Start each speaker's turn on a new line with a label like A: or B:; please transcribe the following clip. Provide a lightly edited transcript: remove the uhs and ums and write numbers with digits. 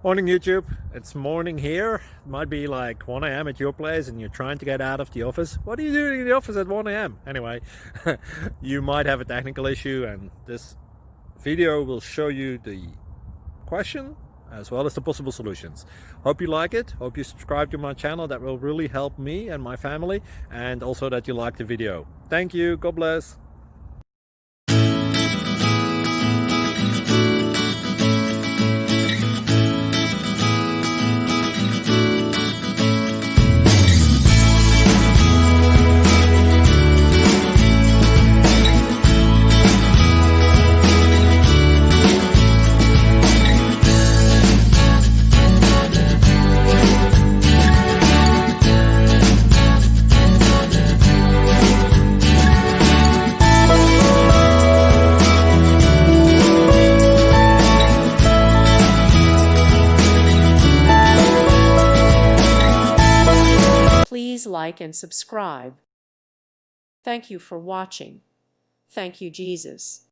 A: Morning YouTube, it's morning here. It might be like 1 a.m. at your place and you're trying to get out of the office. What are you doing in the office at 1 a.m.? Anyway, you might have a technical issue and this video will show you the question as well as the possible solutions. Hope you like it, hope you subscribe to my channel. That will really help me and my family, and also that you like the video. Thank you, God bless.
B: Please like and subscribe. Thank you for watching. Thank you, Jesus.